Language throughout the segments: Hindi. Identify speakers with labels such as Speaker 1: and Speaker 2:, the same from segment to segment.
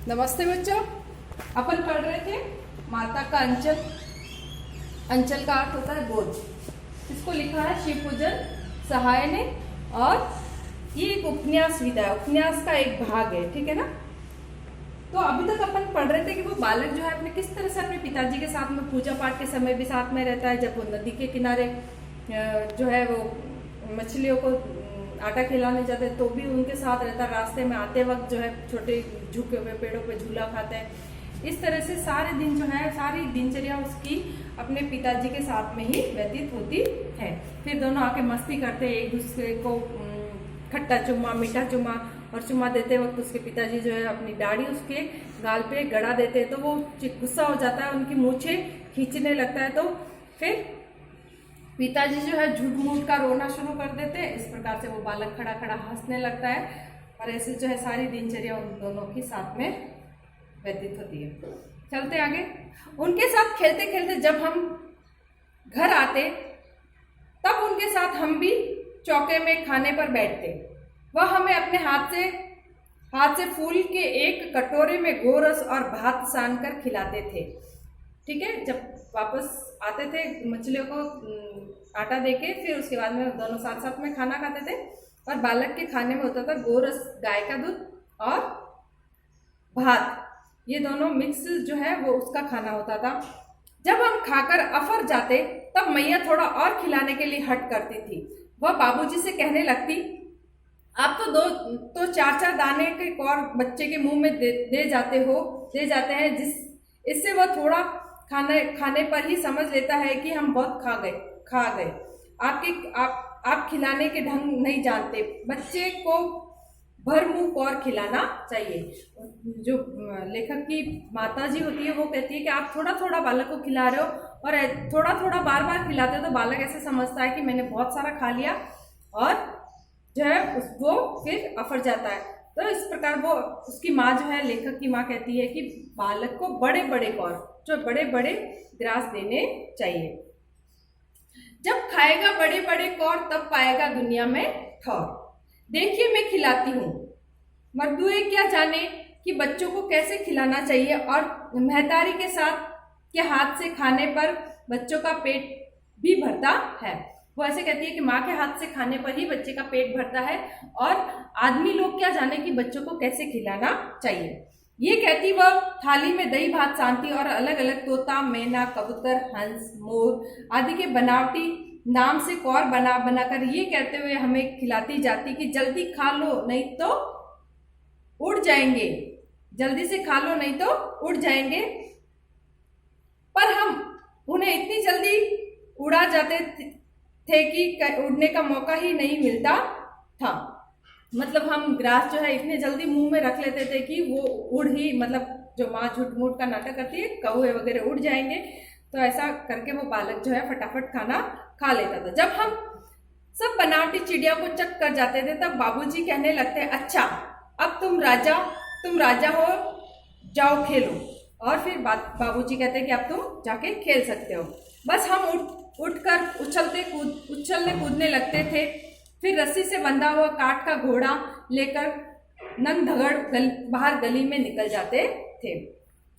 Speaker 1: नमस्ते बच्चों। अपन पढ़ रहे थे माता का अंचल। अंचल का अर्थ होता है बोझ। इसको लिखा है शिव पूजन सहाय ने, और ये एक उपन्यास विधा है, उपन्यास का एक भाग है, ठीक है ना। तो अभी तक अपन पढ़ रहे थे कि वो बालक जो है अपने किस तरह से अपने पिताजी के साथ में पूजा पाठ के समय भी साथ में रहता है। जब वो नदी के किनारे जो है वो मछलियों को आटा खिलाने जाते हैं तो भी उनके साथ रहता है। रास्ते में आते वक्त जो है छोटे झुके हुए पेड़ों पे झूला खाते हैं। इस तरह से सारे दिन जो है, सारी दिनचर्या उसकी अपने पिताजी के साथ में ही व्यतीत होती है। फिर दोनों आके मस्ती करते हैं, एक दूसरे को खट्टा चुम्मा, मीठा चुम्मा, और चुम्मा देते वक्त उसके पिताजी जो है अपनी दाढ़ी उसके गाल पे गड़ा देते हैं तो वो गुस्सा हो जाता है, उनकी मूछें खींचने लगता है। तो फिर पिताजी जो है झूठ मूठ का रोना शुरू कर देते हैं। इस प्रकार से वो बालक खड़ा खड़ा हंसने लगता है, और ऐसे जो है सारी दिनचर्या उन दोनों की साथ में व्यतीत होती है। चलते आगे। उनके साथ खेलते खेलते जब हम घर आते तब उनके साथ हम भी चौके में खाने पर बैठते। वह हमें अपने हाथ से फूल के एक कटोरे में गोरस और भात सान कर खिलाते थे, ठीक है। जब वापस आते थे मछलियों को आटा देके, फिर उसके बाद में दोनों साथ साथ में खाना खाते थे। और बालक के खाने में होता था गोरस, गाय का दूध और भात, ये दोनों मिक्स जो है वो उसका खाना होता था। जब हम खाकर अफर जाते तब मैया थोड़ा और खिलाने के लिए हट करती थी। वह बाबूजी से कहने लगती, आप तो चार चार दाने के और बच्चे के मुंह में दे जाते हैं, इससे वह थोड़ा खाने पर ही समझ लेता है कि हम बहुत खा गए। आप खिलाने के ढंग नहीं जानते, बच्चे को भर मुंह कौर खिलाना चाहिए। जो लेखक की माता जी होती है वो कहती है कि आप थोड़ा थोड़ा बालक को खिला रहे हो, और थोड़ा थोड़ा बार बार खिलाते हो तो बालक ऐसे समझता है कि मैंने बहुत सारा खा लिया, और जो है वो फिर अफर जाता है। तो इस प्रकार वो उसकी माँ जो है, लेखक की माँ कहती है कि बालक को बड़े बड़े कौर, जो बड़े बड़े ग्रास देने चाहिए। जब खाएगा बड़े बड़े कौर तब पाएगा दुनिया में ठौर। देखिए मैं खिलाती हूँ, मर्दुए क्या जाने कि बच्चों को कैसे खिलाना चाहिए, और महतारी के हाथ से खाने पर बच्चों का पेट भी भरता है। वो ऐसे कहती है कि माँ के हाथ से खाने पर ही बच्चे का पेट भरता है, और आदमी लोग क्या जाने कि बच्चों को कैसे खिलाना चाहिए। ये कहती वह थाली में दही भात सांती और अलग अलग तोता, मैना, कबूतर, हंस, मोर आदि के बनावटी नाम से कौर बना बनाकर ये कहते हुए हमें खिलाती जाती कि जल्दी खा लो नहीं तो उड़ जाएंगे, जल्दी से खा लो नहीं तो उड़ जाएंगे। पर हम उन्हें इतनी जल्दी उड़ा जाते थे कि उड़ने का मौका ही नहीं मिलता था। मतलब हम ग्रास जो है इतने जल्दी मुंह में रख लेते थे कि वो उड़ ही, मतलब जो माँ झूठ मूठ का नाटक करती है, कौवे वगैरह उड़ जाएंगे, तो ऐसा करके वो बालक जो है फटाफट खाना खा लेता था। जब हम सब बनावटी चिड़िया को चक कर जाते थे तब बाबूजी कहने लगते, अच्छा अब तुम राजा हो, जाओ खेलो। और फिर बाबूजी कहते हैं कि अब तुम जाके खेल सकते हो। बस हम उठकर उछलने कूदने लगते थे। फिर रस्सी से बंधा हुआ काठ का घोड़ा लेकर नंग धगड़ बाहर गली में निकल जाते थे।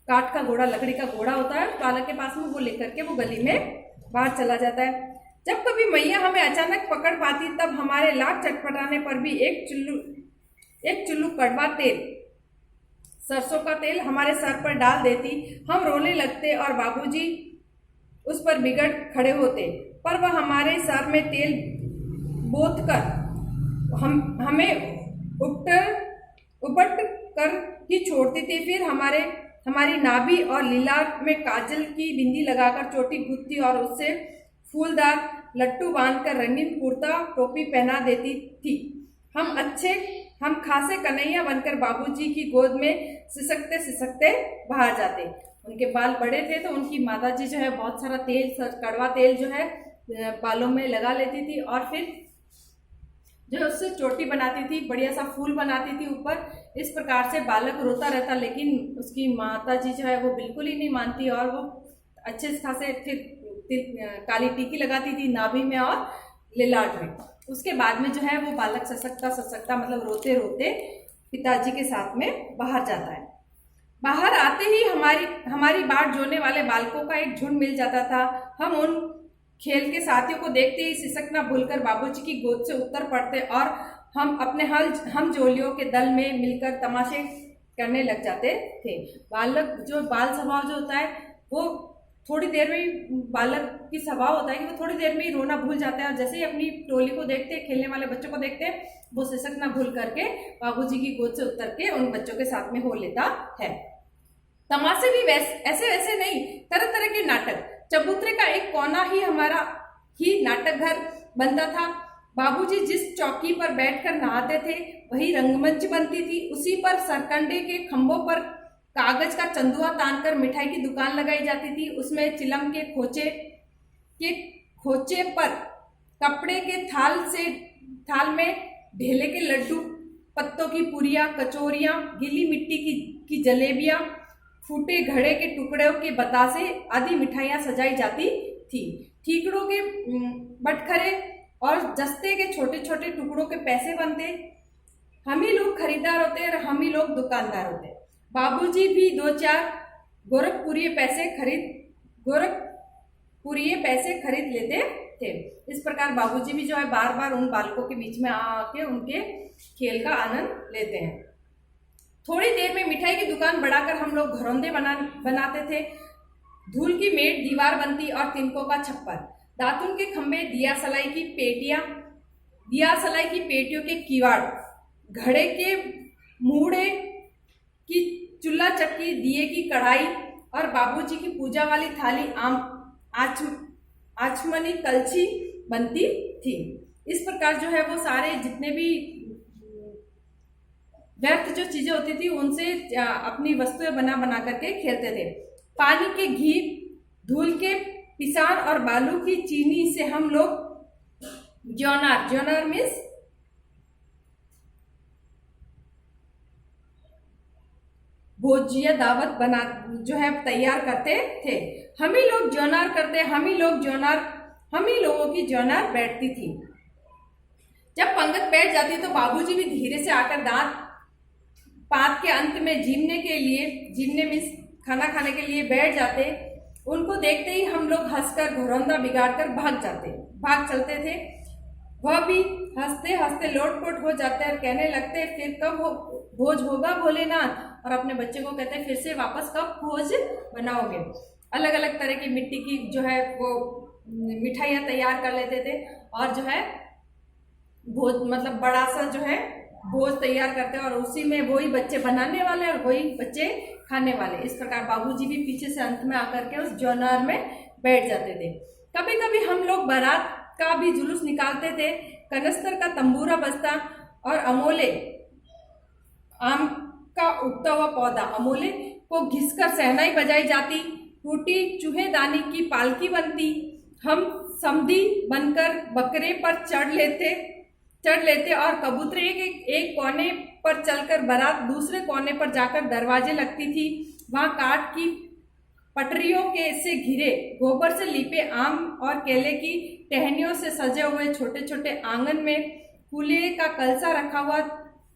Speaker 1: काठ का घोड़ा, लकड़ी का घोड़ा होता है बालक के पास में, वो लेकर के वो गली में बाहर चला जाता है। जब कभी मैया हमें अचानक पकड़ पाती तब हमारे लाख चटपटाने पर भी एक चुल्लू कड़वा तेल, सरसों का तेल हमारे सर पर डाल देती। हम रोने लगते और बाबूजी उस पर बिगड़ खड़े होते, पर वह हमारे सर में तेल बोत कर हमें उपट कर ही छोड़ती थी। फिर हमारी नाभि और लीलार में काजल की बिंदी लगाकर चोटी गूंथती और उससे फूलदार लट्टू बांधकर रंगीन कुर्ता टोपी पहना देती थी। हम खासे कन्हैया बनकर बाबूजी की गोद में सिसकते सिसकते बाहर जाते। उनके बाल बड़े थे तो उनकी माताजी जो है बहुत सारा तेल, कड़वा तेल जो है बालों में लगा लेती थी, और फिर जो उससे चोटी बनाती थी, बढ़िया सा फूल बनाती थी ऊपर। इस प्रकार से बालक रोता रहता, लेकिन उसकी माताजी जो है वो बिल्कुल ही नहीं मानती, और वो अच्छे खासे फिर काली टीकी लगाती थी नाभि में और लिलाट में। उसके बाद में जो है वो बालक ससकता मतलब रोते रोते पिताजी के साथ में बाहर जाता है। बाहर आते ही हमारी बाट जोड़ने वाले बालकों का एक झुंड मिल जाता था। हम उन खेल के साथियों को देखते ही सिसकना भूलकर बाबूजी की गोद से उतर पड़ते और हम अपने हम जोलियों के दल में मिलकर तमाशे करने लग जाते थे। बालक जो बाल स्वभाव जो होता है वो थोड़ी देर में ही, बालक की स्वभाव होता है कि वो थोड़ी देर में ही रोना भूल जाता है और जैसे ही अपनी टोली को देखते हैं, खेलने वाले बच्चों को देखते हैं, वो सिसकना भूल करके बाबूजी की गोद से उतर के उन बच्चों के साथ में हो लेता है। तमाशे भी ऐसे वैसे नहीं, तरह तरह के नाटक। चबूतरे का एक कोना ही हमारा ही नाटक घर बनता था। बाबूजी जिस चौकी पर बैठकर नहाते थे वही रंगमंच बनती थी। उसी पर सरकंडे के खंभों पर कागज का चंदुआ तानकर मिठाई की दुकान लगाई जाती थी। उसमें चिलम के खोचे पर कपड़े के थाल में ढेले के लड्डू, पत्तों की पुरियां, कचौरियां, गीली मिट्टी की जलेबियां, फूटे घड़े के टुकड़ों के बतासे आदि मिठाइयां सजाई जाती थी। ठीकड़ों के बटखरे और जस्ते के छोटे छोटे टुकड़ों के पैसे बनते। हम ही लोग खरीदार होते और हम ही लोग दुकानदार होते। बाबूजी भी 2-4 गोरखपुरी पैसे खरीद लेते थे। इस प्रकार बाबूजी भी जो है बार बार उन बालकों के बीच में आके उनके खेल का आनंद लेते हैं। थोड़ी देर में मिठाई की दुकान बढ़ाकर हम लोग घरौंदे बनाते थे। धूल की मेट दीवार बनती और तिनकों का छप्पर, दातुन के खंभे, दिया सलाई की पेटियों के किवाड़, घड़े के मूड़े की चूल्हा चक्की, दिए की कढ़ाई और बाबूजी की पूजा वाली थाली, आचमनी कलछी बनती थी। इस प्रकार जो है वो सारे जितने भी व्यर्थ जो चीजें होती थी उनसे अपनी वस्तुएं बना करके खेलते थे। पानी के घी, धूल के पिसान और बालू की चीनी से हम लोग ज्योनार मीन्स भोजिया दावत बना जो है तैयार करते थे। हम ही लोगों की ज्योनार बैठती थी। जब पंगत बैठ जाती तो बाबूजी भी धीरे से आकर दांत पात के अंत में जीमने में खाना खाने के लिए बैठ जाते। उनको देखते ही हम लोग हंसकर घरौंदा बिगाड़कर भाग चलते थे। वह भी हंसते हंसते लोटपोट हो जाते और कहने लगते फिर कब भोज होगा भोलेनाथ, और अपने बच्चे को कहते फिर से वापस कब भोज बनाओगे। अलग अलग तरह की मिट्टी की जो है वो मिठाइयाँ तैयार कर लेते थे और जो है भोज मतलब बड़ा सा जो है भोज तैयार करते और उसी में वही बच्चे बनाने वाले और वही बच्चे खाने वाले। इस प्रकार बाबूजी भी पीछे से अंत में आकर के उस ज्योनार में बैठ जाते थे। कभी कभी हम लोग बारात का भी जुलूस निकालते थे। कनस्तर का तंबूरा बजता और अमोले आम का उगता हुआ पौधा अमोले को घिसकर सहनाई बजाई जाती। टूटी चूहेदानी की पालकी बनती। हम समधी बनकर बकरे पर चढ़ लेते और कबूतरे एक कोने पर चलकर बारात दूसरे कोने पर जाकर दरवाजे लगती थी। वहां काठ की पटरियों से घिरे गोबर से लीपे आम और केले की टहनियों से सजे हुए छोटे छोटे आंगन में कूले का कलसा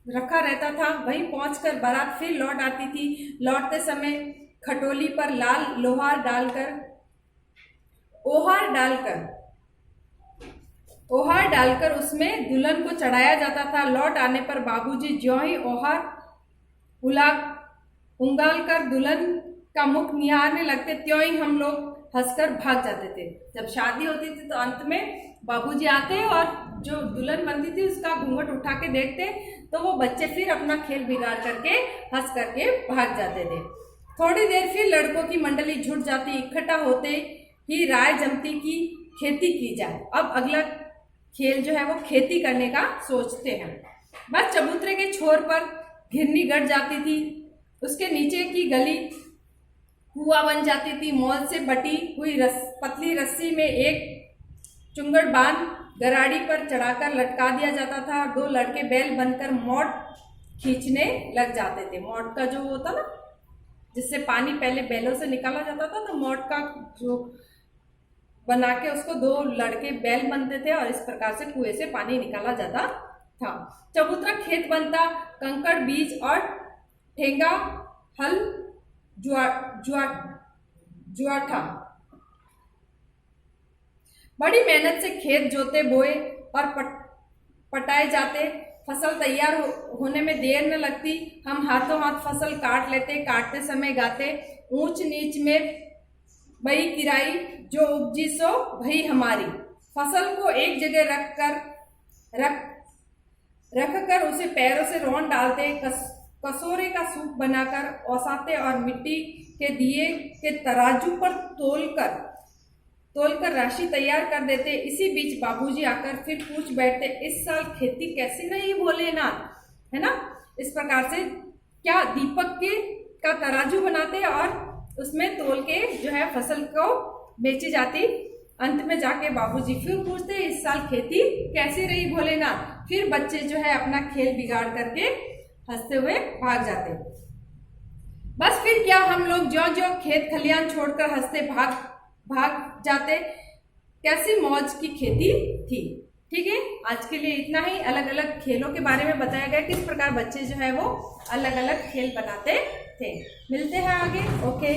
Speaker 1: रखा रहता था। वहीं पहुंचकर बारात फिर लौट आती थी। लौटते समय खटोली पर लाल ओहार डालकर उसमें दुल्हन को चढ़ाया जाता था। लौट आने पर बाबूजी ज्यों ही ओहार उंगाल कर दुल्हन का मुख निहारने लगते त्यों ही हम लोग हंसकर भाग जाते थे। जब शादी होती थी तो अंत में बाबूजी आते और जो दुल्हन बनती थी उसका घूंघट उठा के देखते तो वो बच्चे फिर अपना खेल बिगाड़ करके हंस करके भाग जाते थे। थोड़ी देर फिर लड़कों की मंडली जुट जाती। इकट्ठा होते ही राय जमती की खेती की जाए। अब अगला खेल जो है वो खेती करने का सोचते हैं। बस चबूतरे के छोर पर घिरनी गड़ जाती थी। उसके नीचे की गली कुआं बन जाती थी। मौल से बटी हुई पतली रस्सी में एक चुंगड़ बांध गराड़ी पर चढ़ाकर लटका दिया जाता था। 2 लड़के बैल बनकर मोट खींचने लग जाते थे। मोट का जो होता ना जिससे पानी पहले बैलों से निकाला जाता था तो मोट का जो बना के उसको 2 लड़के बैल बनते थे और इस प्रकार से कुएं से पानी निकाला जाता था। चबूतरा खेत बनता। कंकड़ बीज और ठेंगा हल जुआठा। बड़ी मेहनत से खेत जोते बोए और पटाए जाते, फसल तैयार होने में देर न लगती। हम हाथों हाथ फसल काट लेते, काटते समय गाते, ऊंच नीच में बई किराई, जो उपजी सो भई हमारी। फसल को एक जगह रख कर उसे पैरों से रौंद डालते, कसोरे का सूप बनाकर औसाते और मिट्टी के दिए के तराजू पर तोलकर राशि तैयार कर देते। इसी बीच बाबूजी आकर फिर पूछ बैठते, इस साल खेती कैसी रही भोलेनाथ, है ना। इस प्रकार से क्या दीपक का तराजू बनाते और उसमें तोल के जो है फसल को बेची जाती। अंत में जाके बाबूजी फिर पूछते, इस साल खेती कैसी रही भोलेनाथ। फिर बच्चे जो है अपना खेल बिगाड़ करके हंसते हुए भाग जाते। बस फिर क्या, हम लोग ज्यों ज्यों खेत खलियान छोड़कर हंसते भाग जाते। कैसी मौज की खेती थी। ठीक है, आज के लिए इतना ही। अलग अलग खेलों के बारे में बताया गया, किस प्रकार बच्चे जो है वो अलग अलग खेल बनाते थे। मिलते हैं आगे। ओके।